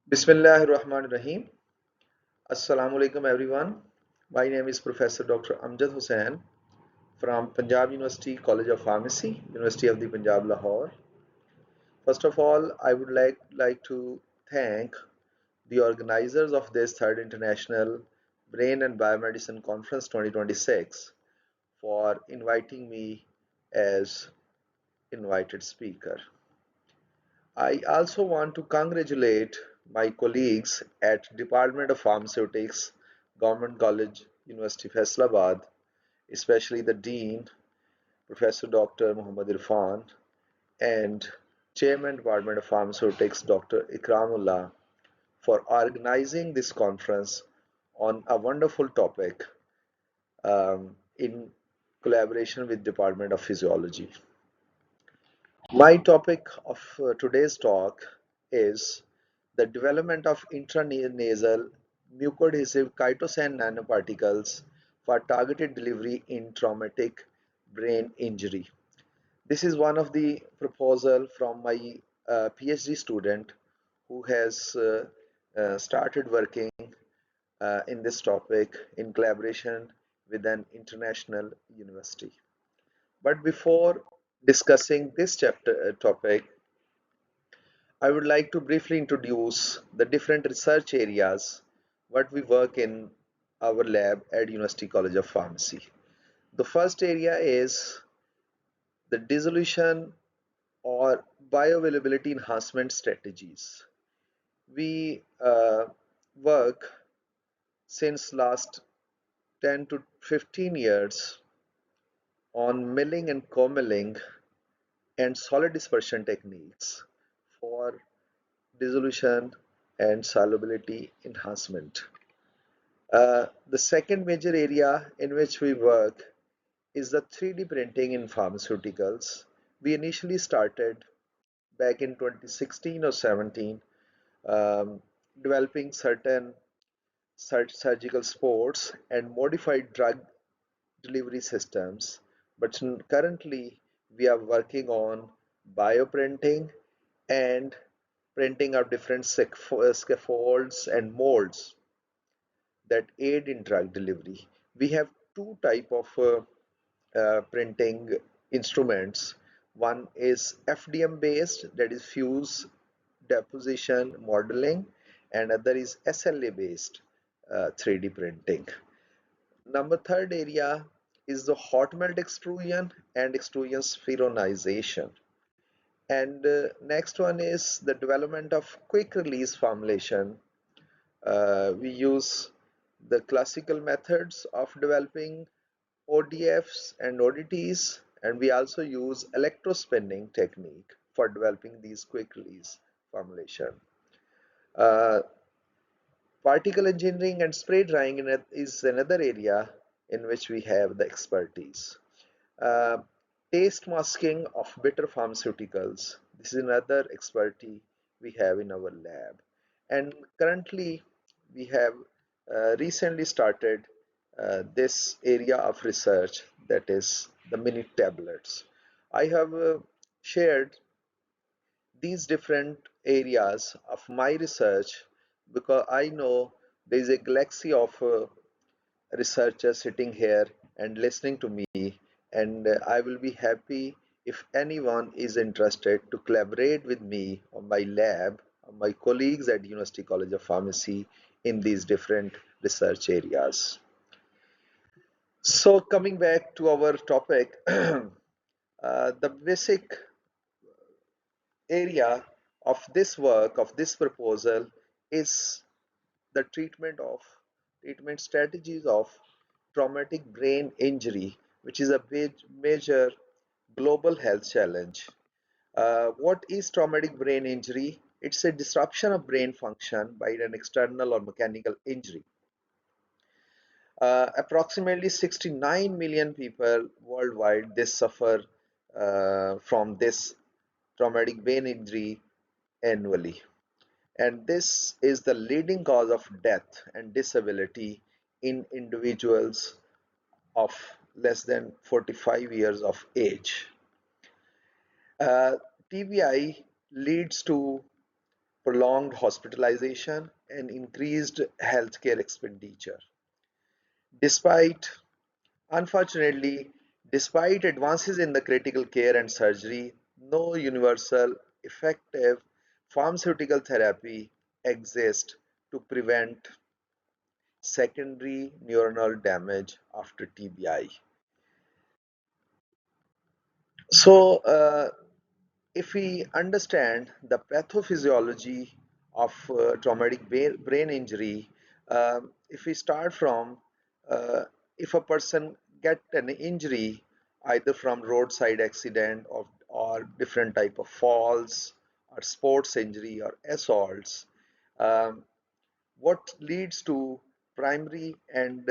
Bismillahirrahmanirrahim. Assalamu alaikum everyone. My name is Professor Dr. Amjad Hussain from Punjab University College of Pharmacy, University of the Punjab, Lahore. First of all, I would like to thank the organizers of this third International Brain and Biomedicine Conference 2026 for inviting me as invited speaker. I also want to congratulate my colleagues at Department of Pharmaceutics, Government College, University of Faisalabad, especially the Dean, Professor Dr. Muhammad Irfan, and Chairman Department of Pharmaceutics, Dr. Ikramullah, for organizing this conference on a wonderful topic in collaboration with Department of Physiology. My topic of today's talk is the development of intranasal mucoadhesive chitosan nanoparticles for targeted delivery in traumatic brain injury. This is one of the proposal from my PhD student who has started working in this topic in collaboration with an international university. But before discussing this topic, I would like to briefly introduce the different research areas what we work in our lab at University College of Pharmacy. The first area is the dissolution or bioavailability enhancement strategies. We work since last 10 to 15 years on milling and co-milling and solid dispersion techniques for dissolution and solubility enhancement. The second major area in which we work is the 3D printing in pharmaceuticals. We initially started back in 2016 or 17 um, developing certain surgical sports and modified drug delivery systems, but currently we are working on bioprinting and printing of different scaffolds and molds that aid in drug delivery. We have two type of printing instruments. One is FDM based, that is fuse deposition modeling, and other is SLA based 3D printing. Number third area is the hot melt extrusion and extrusion spheronization. And next one is the development of quick release formulation. We use the classical methods of developing ODFs and ODTs, and we also use electrospinning technique for developing these quick release formulation. Uh, Particle engineering and spray drying is another area in which we have the expertise. Uh, Taste masking of bitter pharmaceuticals. This is another expertise we have in our lab. And currently, we have recently started this area of research, that is the mini tablets. I have shared these different areas of my research because I know there is a galaxy of researchers sitting here and listening to me, and I will be happy if anyone is interested to collaborate with me on my lab, on my colleagues at University College of Pharmacy in these different research areas. So coming back to our topic, the basic area of this work, of this proposal, is the treatment strategies of traumatic brain injury, which is a big major global health challenge. What is traumatic brain injury? It's a disruption of brain function by an external or mechanical injury. Approximately 69 million people worldwide they suffer from this traumatic brain injury annually, and this is the leading cause of death and disability in individuals of less than 45 years of age. Uh, TBI leads to prolonged hospitalization, and increased healthcare expenditure. Despite, unfortunately, despite advances in the critical care and surgery, no universal, effective pharmaceutical therapy exists to prevent secondary neuronal damage after TBI. So, if we understand the pathophysiology of traumatic brain injury, if we start from uh, if a person get an injury either from roadside accident or different type of falls or sports injury or assaults, um, what leads to primary and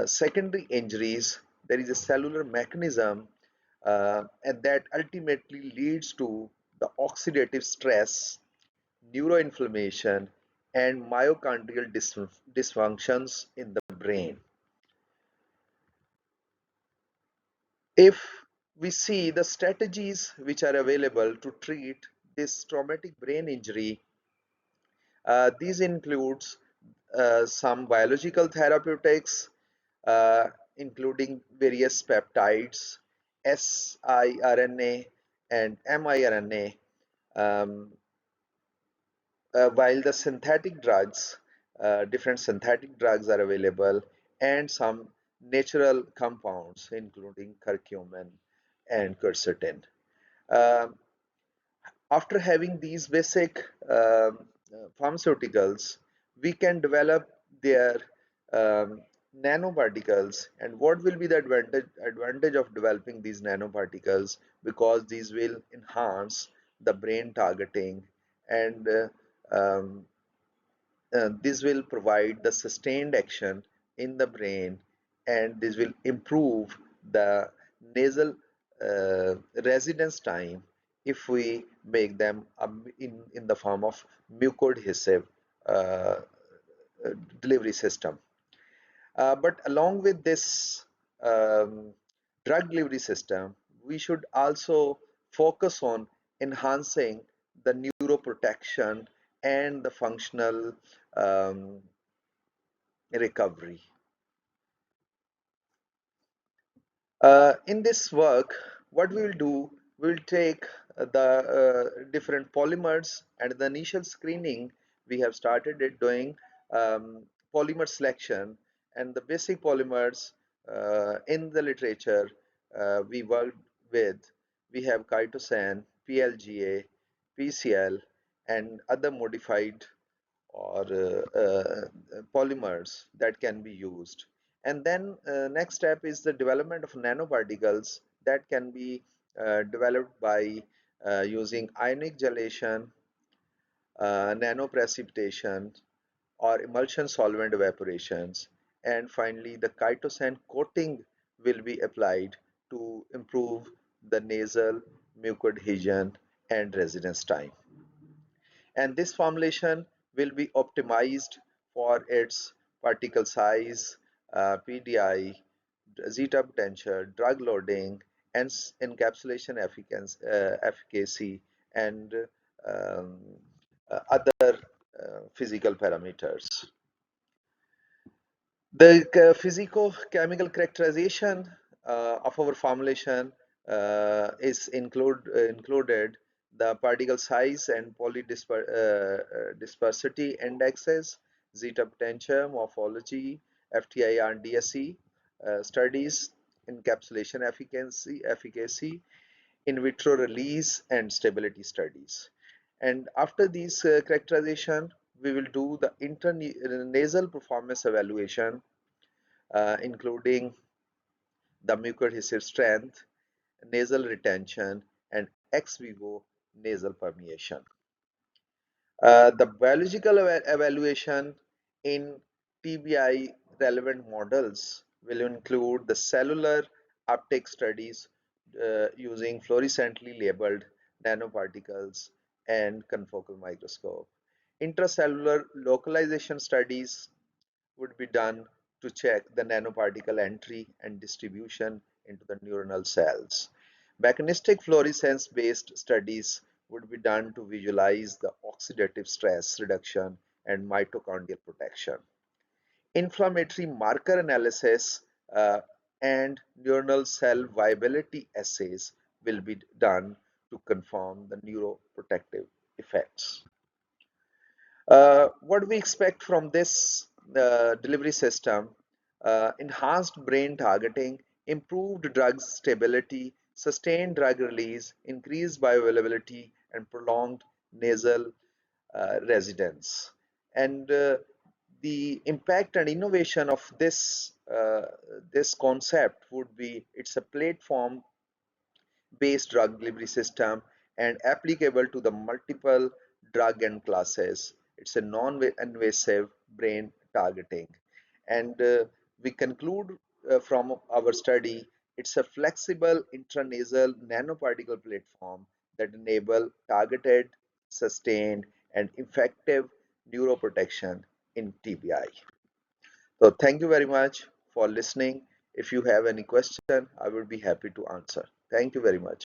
secondary injuries, there is a cellular mechanism and that ultimately leads to the oxidative stress, neuroinflammation, and myocardial dysfunctions in the brain. If we see the strategies which are available to treat this traumatic brain injury, these includes some biological therapeutics, uh, including various peptides, siRNA and miRNA, um, while the synthetic drugs, different synthetic drugs are available, and some natural compounds, including curcumin and quercetin. Um, After having these basic pharmaceuticals, we can develop their um, nanoparticles. And what will be the advantage of developing these nanoparticles? Because these will enhance the brain targeting, and this will provide the sustained action in the brain, and this will improve the nasal residence time if we make them in the form of mucoadhesive uh, delivery system. But along with this um, drug delivery system, we should also focus on enhancing the neuroprotection and the functional um, recovery. In this work, what we will do, we will take the different polymers, and the initial screening we have started it doing polymer selection, and the basic polymers in the literature we worked with. We have chitosan, PLGA, PCL, and other modified or polymers that can be used. And then next step is the development of nanoparticles that can be developed by using ionic gelation, nanoprecipitation, or emulsion solvent evaporations. And finally, the chitosan coating will be applied to improve the nasal mucoadhesion and residence time. And this formulation will be optimized for its particle size, PDI, zeta potential, drug loading, and encapsulation efficacy, and um, other physical parameters. The physico-chemical characterization of our formulation is included the particle size and polydispersity indexes, zeta potential, morphology, FTIR and DSE studies, encapsulation efficacy, in vitro release and stability studies. And after these characterization, we will do the intranasal performance evaluation, including the mucoadhesive strength, nasal retention, and ex vivo nasal permeation. The biological evaluation in TBI relevant models will include the cellular uptake studies using fluorescently labeled nanoparticles and confocal microscope. Intracellular localization studies would be done to check the nanoparticle entry and distribution into the neuronal cells. Mechanistic fluorescence based studies would be done to visualize the oxidative stress reduction and mitochondrial protection. Inflammatory marker analysis and neuronal cell viability assays will be done to confirm the neuroprotective effects. What we expect from this delivery system: enhanced brain targeting, improved drug stability, sustained drug release, increased bioavailability, and prolonged nasal residence. And the impact and innovation of this concept would be it's a platform based drug delivery system and applicable to the multiple drug and classes. It's a non-invasive brain targeting. And we conclude from our study, it's a flexible intranasal nanoparticle platform that enable targeted, sustained, and effective neuroprotection in TBI. So thank you very much for listening. If you have any question, I would be happy to answer. Thank you very much.